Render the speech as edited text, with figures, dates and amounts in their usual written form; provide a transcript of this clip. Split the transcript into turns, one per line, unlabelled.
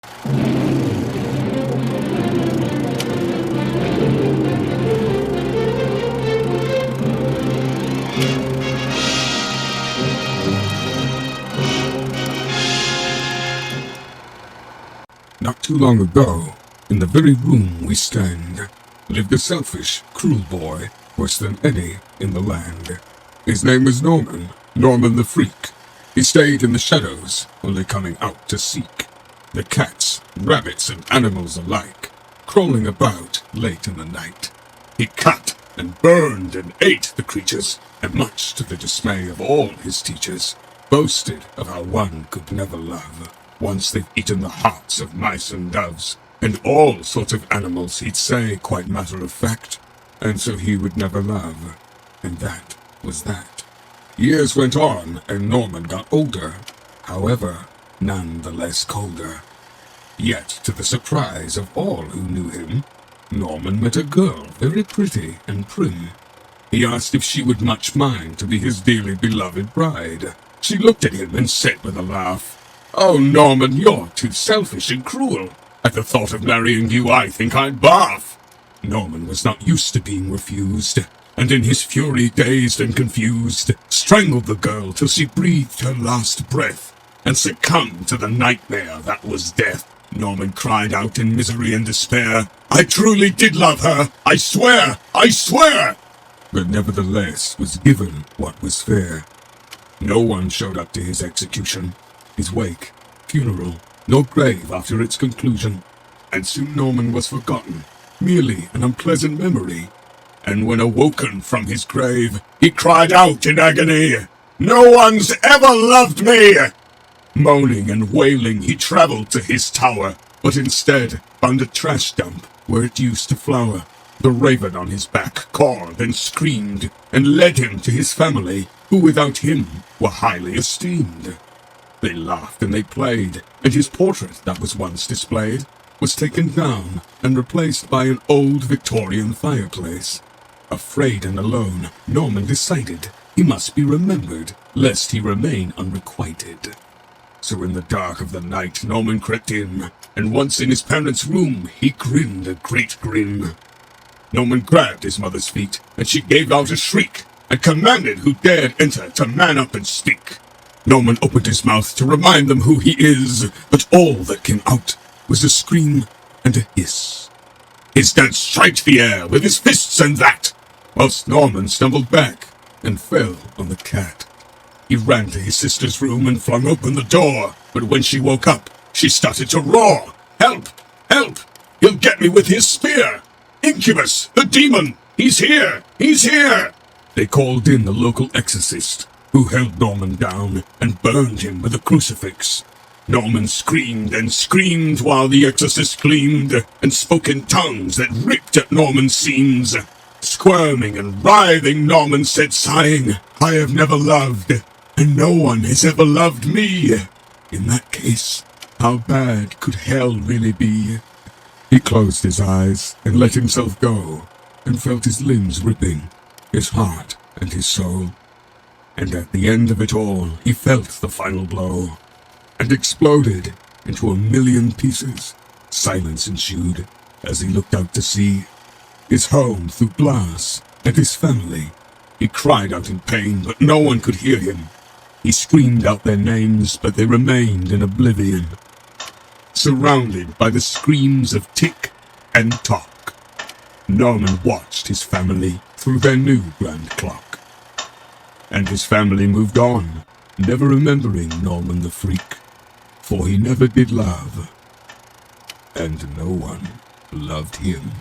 Not too long ago, in the very room we stand, lived a selfish, cruel boy, worse than any in the land. His name was Norman, Norman the Freak. He stayed in the shadows, only coming out to seek the cats, rabbits, and animals alike, crawling about late in the night. He cut and burned and ate the creatures, and much to the dismay of all his teachers, boasted of how one could never love. Once they've eaten the hearts of mice and doves, and all sorts of animals, he'd say, quite matter of fact, and so he would never love. And that was that. Years went on, and Norman got older, however, none the less colder. Yet, to the surprise of all who knew him, Norman met a girl very pretty and prim. He asked if she would much mind to be his dearly beloved bride. She looked at him and said with a laugh, "Oh, Norman, you're too selfish and cruel. At the thought of marrying you, I think I'd barf." Norman was not used to being refused, and in his fury, dazed and confused, strangled the girl till she breathed her last breath, and succumbed to the nightmare that was death. Norman cried out in misery and despair, "I truly did love her! I swear! I swear!" But nevertheless was given what was fair. No one showed up to his execution, his wake, funeral, nor grave after its conclusion, and soon Norman was forgotten, merely an unpleasant memory. And when awoken from his grave, he cried out in agony, "No one's ever loved me!" Moaning and wailing, he traveled to his tower, but instead found a trash dump where it used to flower. The raven on his back cawed and screamed, and led him to his family, who without him were highly esteemed. They laughed and they played, and his portrait that was once displayed was taken down and replaced by an old Victorian fireplace. Afraid and alone, Norman decided he must be remembered, lest he remain unrequited. So in the dark of the night Norman crept in, and once in his parents' room he grinned a great grin. Norman grabbed his mother's feet, and she gave out a shriek, and commanded who dared enter to man up and speak. Norman opened his mouth to remind them who he is, but all that came out was a scream and a hiss. His dad striked the air with his fists and that, whilst Norman stumbled back and fell on the cat. He ran to his sister's room and flung open the door, but when she woke up, she started to roar, "Help! Help! He'll get me with his spear! Incubus, the demon! He's here! He's here!" They called in the local exorcist, who held Norman down and burned him with a crucifix. Norman screamed and screamed while the exorcist gleamed and spoke in tongues that ripped at Norman's seams. Squirming and writhing, Norman said, sighing, "I have never loved, and no one has ever loved me. In that case, how bad could hell really be?" He closed his eyes and let himself go, and felt his limbs ripping, his heart and his soul. And at the end of it all, he felt the final blow, and exploded into a million pieces. Silence ensued as he looked out to sea, his home through glass, and his family. He cried out in pain, but no one could hear him. He screamed out their names, but they remained in oblivion, surrounded by the screams of tick and tock. Norman watched his family through their new grand clock. And his family moved on, never remembering Norman the Freak, for he never did love, and no one loved him.